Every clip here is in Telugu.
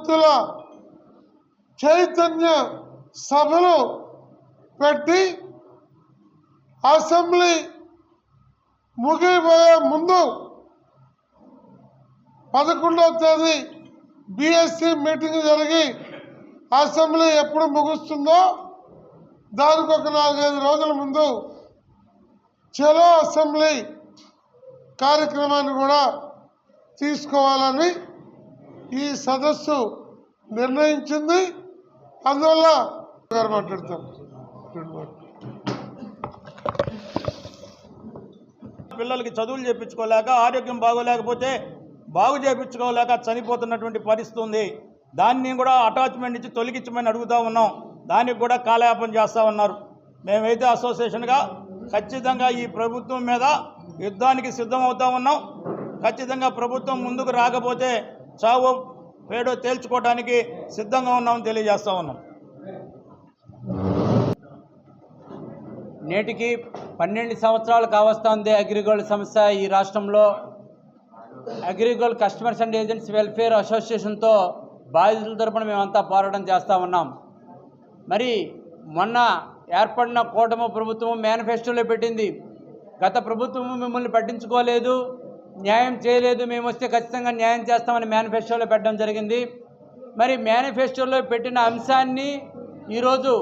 రైతుల చైతన్య సభలు పెట్టి అసెంబ్లీ ముగిపోయే ముందు 11వ తేదీ BSc మీటింగ్ జరిగి అసెంబ్లీ ఎప్పుడు ముగుస్తుందో దానికి ఒక 4-5 రోజుల ముందు చలో అసెంబ్లీ కార్యక్రమాన్ని కూడా తీసుకోవాలని ఈ సదస్సు నిర్ణయించింది. అందువల్ల మాట్లాడతాం. పిల్లలకి చదువులు చేయించుకోలేక, ఆరోగ్యం బాగోలేకపోతే బాగు చేయించుకోలేక చనిపోతున్నటువంటి పరిస్థితి ఉంది. దాన్ని కూడా అటాచ్మెంట్ నుంచి తొలగించమని అడుగుతూ ఉన్నాం. దానికి కూడా కాలయాపన చేస్తూ ఉన్నారు. మేమైతే అసోసియేషన్గా ఖచ్చితంగా ఈ ప్రభుత్వం మీద యుద్ధానికి సిద్ధమవుతా ఉన్నాం. ఖచ్చితంగా ప్రభుత్వం ముందుకు రాకపోతే చావో పేడో తేల్చుకోవడానికి సిద్ధంగా ఉన్నామని తెలియజేస్తూ ఉన్నాం. నేటికి 12 సంవత్సరాలు కావస్తుంది అగ్రిగోల్డ్ సమస్య ఈ రాష్ట్రంలో. AgriGold customers and agents welfare అసోసియేషన్తో బాధితుల తరపున మేమంతా పోరాటం చేస్తూ ఉన్నాం. మరి మొన్న ఏర్పడిన కూటమి ప్రభుత్వం మేనిఫెస్టోలో పెట్టింది, గత ప్రభుత్వం మిమ్మల్ని పట్టించుకోలేదు, న్యాయం చేయలేదు, మేము వస్తే ఖచ్చితంగా న్యాయం చేస్తామని మేనిఫెస్టోలో పెట్టడం జరిగింది. మరి మేనిఫెస్టోలో పెట్టిన అంశాన్ని ఈరోజు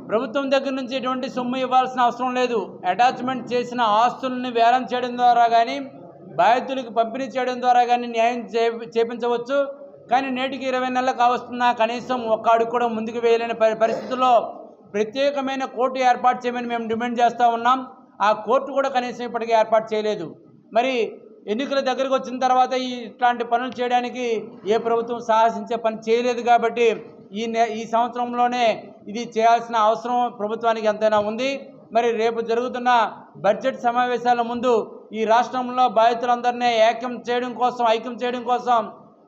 ప్రభుత్వం దగ్గర నుంచి ఎటువంటి సొమ్ము ఇవ్వాల్సిన అవసరం లేదు. అటాచ్మెంట్ చేసిన ఆస్తులను వేలం చేయడం ద్వారా కానీ, బాధితులకు పంపిణీ చేయడం ద్వారా కానీ న్యాయం చేపించవచ్చు. కానీ నేటికి 20 నెలలు కావస్తున్నా కనీసం ఒక్క అడుగు కూడా ముందుకు వేయలేని పరిస్థితుల్లో ప్రత్యేకమైన కోర్టు ఏర్పాటు చేయమని మేము డిమాండ్ చేస్తూ ఉన్నాం. ఆ కోర్టు కూడా కనీసం ఇప్పటికీ ఏర్పాటు చేయలేదు. మరి ఎన్నికల దగ్గరకు వచ్చిన తర్వాత ఇట్లాంటి పనులు చేయడానికి ఏ ప్రభుత్వం సాహసించే పని చేయలేదు. కాబట్టి ఈ సంవత్సరంలోనే ఇది చేయాల్సిన అవసరం ప్రభుత్వానికి ఎంతైనా ఉంది. మరి రేపు జరుగుతున్న బడ్జెట్ సమావేశాల ముందు ఈ రాష్ట్రంలో బాధితులందరినీ ఐక్యం చేయడం కోసం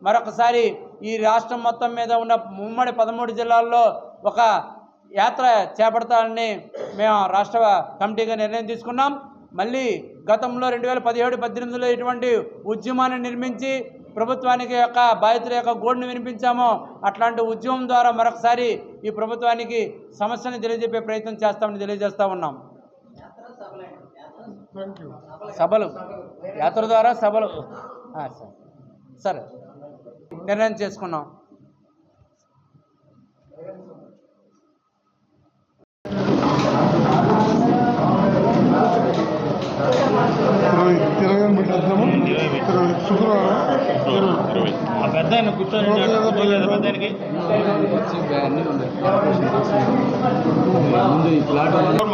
మరొకసారి ఈ రాష్ట్రం మొత్తం మీద ఉన్న ఉమ్మడి 13 జిల్లాల్లో ఒక యాత్ర చేపడతానని మేము రాష్ట్ర కమిటీగా నిర్ణయం తీసుకున్నాం. మళ్ళీ గతంలో 2017-18లో ఇటువంటి ఉద్యమాన్ని నిర్మించి ప్రభుత్వానికి యొక్క బాధితుల యొక్క గోడును వినిపించామో అట్లాంటి ఉద్యమం ద్వారా మరొకసారి ఈ ప్రభుత్వానికి సమస్యను తెలియజెప్పే ప్రయత్నం చేస్తామని తెలియజేస్తూ ఉన్నాం. సభలు యాత్ర ద్వారా సభలు సరే నిర్ణయం చేసుకున్నాం.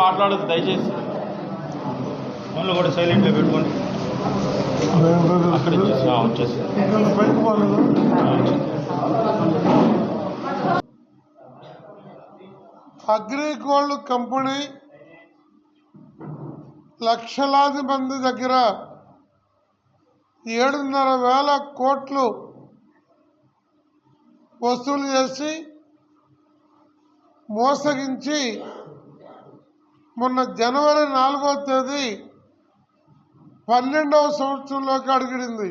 మాట్లాడదు దయచేసి, ఫోన్లో కూడా సైలెంట్లో పెట్టుకోండి. అగ్రిగోల్డ్ కంపెనీ లక్షలాది మంది దగ్గర 7,500 కోట్లు వసూలు చేసి మోసగించి మొన్న జనవరి 4వ తేదీ 12వ సంవత్సరంలోకి అడుగుడింది.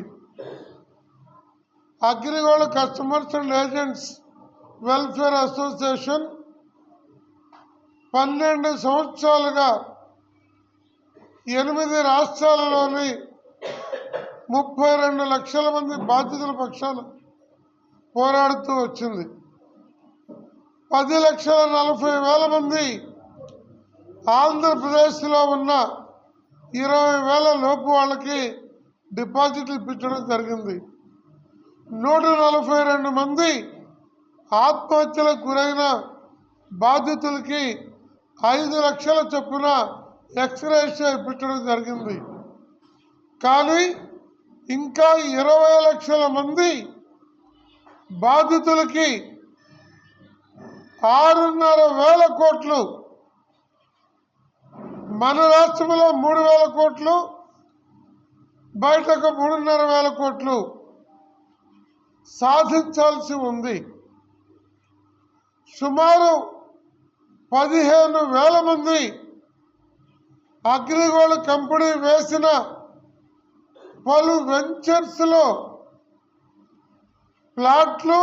AgriGold customers and agents welfare association 12 సంవత్సరాలుగా 8 రాష్ట్రాలలోని 32 లక్షల మంది బాధితుల పక్షాన పోరాడుతూ వచ్చింది. 10,40,000 మంది ఆంధ్రప్రదేశ్లో ఉన్న 20,000 లోపు వాళ్ళకి డిపాజిట్లు ఇప్పించడం జరిగింది. 142 మంది ఆత్మహత్యలకు గురైన బాధితులకి 5 లక్షల చొప్పున ఎక్స్‌గ్రేషియా ఇప్పించడం జరిగింది. కానీ ఇంకా 20 లక్షల మంది బాధితులకి 6,500 కోట్లు, మన రాష్ట్రంలో 3,000 కోట్లు, బయటకు 3,500 కోట్లు సాధించాల్సి ఉంది. సుమారు 15,000 మంది అగ్రిగోల్డ్ కంపెనీ వేసిన పలు వెంచర్స్లో ప్లాట్లు,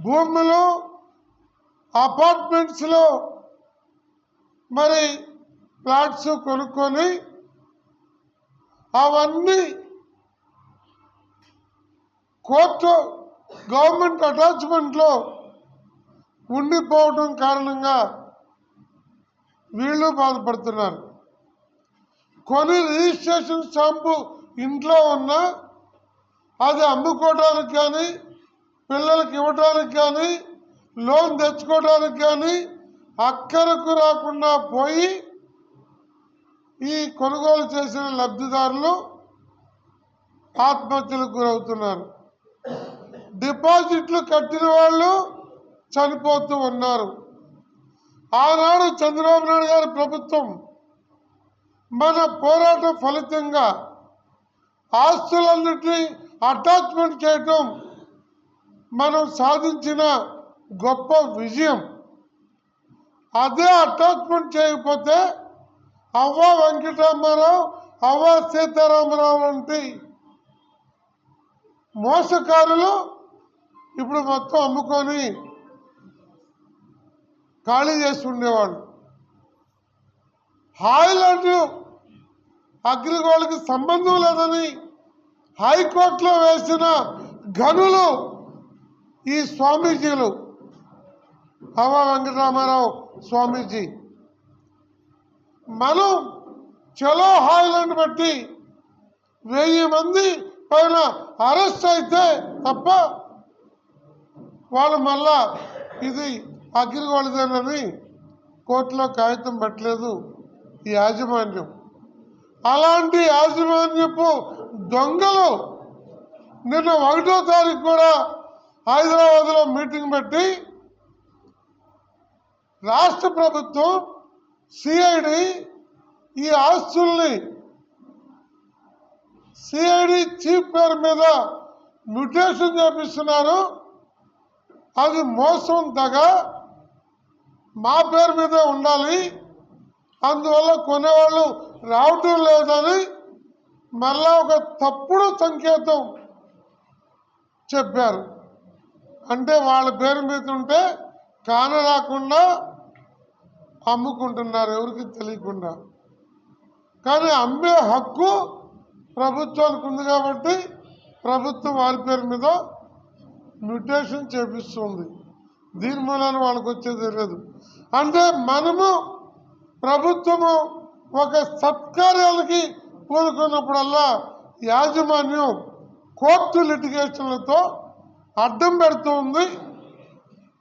భూములు, అపార్ట్మెంట్స్లో మరి ప్లాట్స్ కొనుక్కొని అవన్నీ కోర్టు గవర్నమెంట్ అటాచ్మెంట్లో ఉండిపోవడం కారణంగా వీళ్ళు బాధపడుతున్నారు. కొన్ని రిజిస్ట్రేషన్ స్టాంపు ఇంట్లో ఉన్నా అది అమ్ముకోవడానికి కానీ, పిల్లలకి ఇవ్వడానికి కానీ, లోన్ తెచ్చుకోవడానికి కానీ అక్కరకు రాకుండా పోయి ఈ కొనుగోలు చేసిన లబ్ధిదారులు ఆత్మహత్యలకు గురవుతున్నారు. డిపాజిట్లు కట్టిన వాళ్ళు చనిపోతూ ఉన్నారు. ఆనాడు చంద్రబాబు నాయుడు గారి ప్రభుత్వం మన పోరాటం ఫలితంగా ఆస్తులన్నింటినీ అటాచ్మెంట్ చేయటం మనం సాధించిన గొప్ప విజయం. అదే అటాచ్మెంట్ చేయకపోతే అవ్వ వెంకటరామారావు, అవ్వ సీతారామరావు వంటి మోసకారులు ఇప్పుడు మొత్తం అమ్ముకొని ఖాళీ చేసి ఉండేవాళ్ళు. హాయిలాండ్ అగ్రిగోల్డ్కి సంబంధం లేదని హైకోర్టులో వేసిన గనులు ఈ స్వామీజీలు, అవ్వ వెంకటరామారావు స్వామీజీ. మనం చలో హాయిలాండ్ బట్టి 1000 మంది పైన అరెస్ట్ అయితే తప్ప వాళ్ళు మళ్ళా ఇది అగ్రిగోల్డ్దేనని కోర్టులో కాగితం పెట్టలేదు ఈ యాజమాన్యం. అలాంటి యాజమాన్యపు దొంగలు నిన్న 1వ తారీఖు కూడా హైదరాబాద్లో మీటింగ్ పెట్టి రాష్ట్ర ప్రభుత్వం, సిఐడి ఈ ఆస్తుల్ని సిఐడి చీఫ్ పేరు మీద మ్యూటేషన్ చేపిస్తున్నారు, అది మోసం దగ, మా పేరు మీదే ఉండాలి, అందువల్ల కొనేవాళ్ళు రావటం లేదని మళ్ళా ఒక తప్పుడు సంకేతం చెప్పారు. అంటే వాళ్ళ పేరు మీద ఉంటే కానరాకుండా అమ్ముకుంటున్నారు ఎవరికి తెలియకుండా. కానీ అమ్మే హక్కు ప్రభుత్వానికి ఉంది కాబట్టి ప్రభుత్వం వారి పేరు మీద మ్యూటేషన్ చేపిస్తుంది. దీని మూలాన వాళ్ళకి వచ్చేది లేదు. అంటే మనము ప్రభుత్వము ఒక సత్కార్యాలకి పూనుకున్నప్పుడల్లా యాజమాన్యం కోర్టు లిటిగేషన్లతో అడ్డం పెడుతుంది.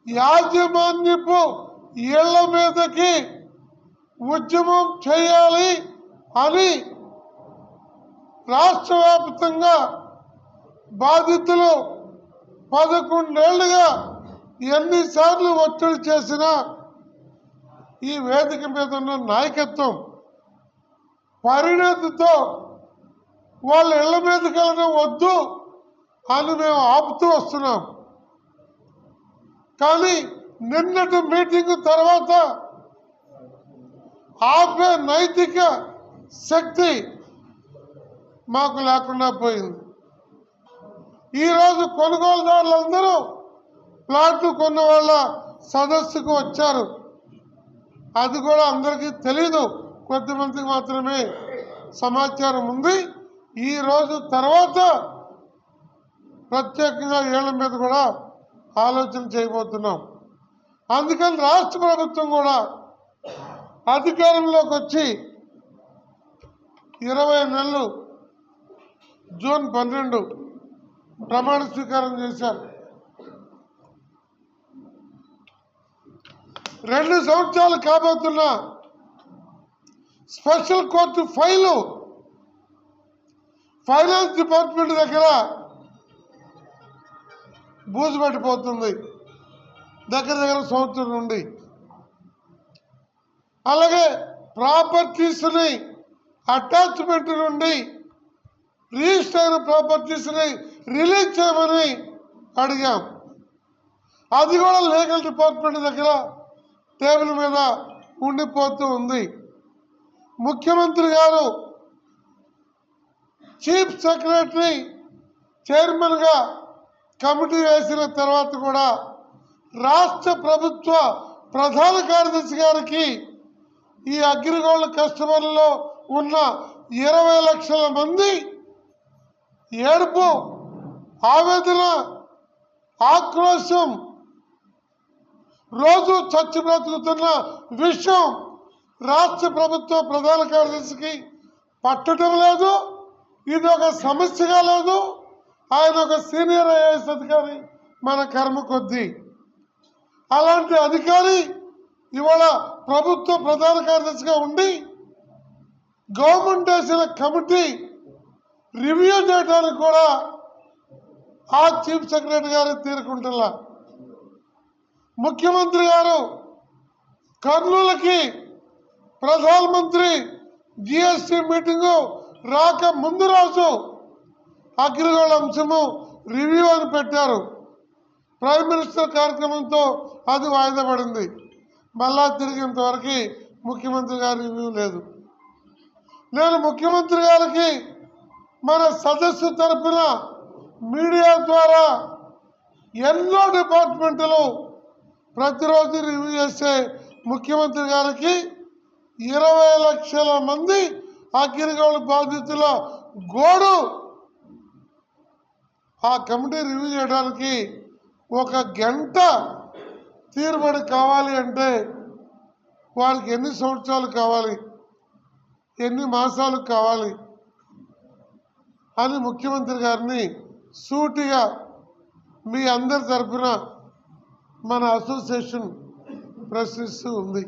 యాజమాన్యపు ఇళ్ల మీదకి ఉద్యమం చేయాలి అని రాష్ట్ర వ్యాప్తంగా బాధితులు 11 ఏళ్లుగా ఎన్నిసార్లు ఒత్తిడి చేసినా ఈ వేదిక మీద ఉన్న నాయకత్వం పరిణతితో వాళ్ళ ఇళ్ల మీదకి వెళ్ళడం వద్దు అని మేము ఆపుతూ వస్తున్నాం. కానీ నిన్నటి మీటింగ్ తర్వాత ఆపే నైతిక శక్తి మాకు లేకుండా పోయింది. ఈరోజు కొనుగోలుదారులందరూ ప్లాట్లు కొన్న వాళ్ళ సదస్సుకు వచ్చారు. అది కూడా అందరికీ తెలీదు, కొద్దిమందికి మాత్రమే సమాచారం ఉంది. ఈరోజు తర్వాత ప్రత్యేకంగా ఏళ్ల మీద కూడా ఆలోచన చేయబోతున్నాం. అందుకని రాష్ట్ర ప్రభుత్వం కూడా అధికారంలోకి వచ్చి 20 నెలలు జూన్ 12 ప్రమాణ స్వీకారం చేశారు. 2 సంవత్సరాలు కాబోతున్న special court file finance department దగ్గర బూజు పట్టిపోతుంది దగ్గర సంవత్సరం నుండి. అలాగే ప్రాపర్టీస్ని అటాచ్మెంట్ నుండి రిజిస్టర్ అయిన ప్రాపర్టీస్ని రిలీజ్ చేయమని అడిగాం. అది కూడా లీగల్ డిపార్ట్మెంట్ దగ్గర టేబుల్ మీద ఉండిపోతూ ఉంది. ముఖ్యమంత్రి గారు చీఫ్ సెక్రటరీ చైర్మన్గా కమిటీ వేసిన తర్వాత కూడా రాష్ట్ర ప్రభుత్వ ప్రధాన కార్యదర్శి గారికి ఈ అగ్రిగోల్డ్ కస్టమర్లలో ఉన్న 20 లక్షల మంది ఏడుపు, ఆవేదన, ఆక్రోశం, రోజు చచ్చి బ్రతుకుతున్న విషయం రాష్ట్ర ప్రభుత్వ ప్రధాన కార్యదర్శికి పట్టడం లేదు. ఇది ఒక సమస్యగా లేదు. ఆయన ఒక సీనియర్ ఐఏఎస్ అధికారి, మన కర్మ కొద్దీ. అలాంటి అధికారి ఇవాళ ప్రభుత్వ ప్రధాన కార్యదర్శిగా ఉండి గవర్నమెంట్ వేసిన కమిటీ రివ్యూ చేయడానికి కూడా ఆ చీఫ్ సెక్రటరీ గారు తీరుకుంటున్నా. ముఖ్యమంత్రి గారు కర్నూలుకి ప్రధానమంత్రి జిఎస్టీ మీటింగు రాక ముందు రోజు అగ్రిగోల్డ్ అంశము రివ్యూ అని పెట్టారు. ప్రైమ్ మినిస్టర్ కార్యక్రమంతో అది వాయిదా పడింది. మళ్ళా తిరిగినంతవరకు ముఖ్యమంత్రి గారి రివ్యూ లేదు. నేను ముఖ్యమంత్రి గారికి మన సదస్సు తరపున మీడియా ద్వారా ఎన్నో డిపార్ట్మెంట్లు ప్రతిరోజు రివ్యూ చేసే ముఖ్యమంత్రి గారికి 20 లక్షల మంది అగ్రిగోల్డ్ బాధితుల గోడు ఆ కమిటీ రివ్యూ చేయడానికి 1 గంట తీరుబడి కావాలి అంటే వారికి ఎన్ని సంవత్సరాలు కావాలి, ఎన్ని మాసాలు కావాలి అని ముఖ్యమంత్రి గారిని సూటిగా మీ అందరి తరఫున మన అసోసియేషన్ ప్రశ్నిస్తూ ఉంది.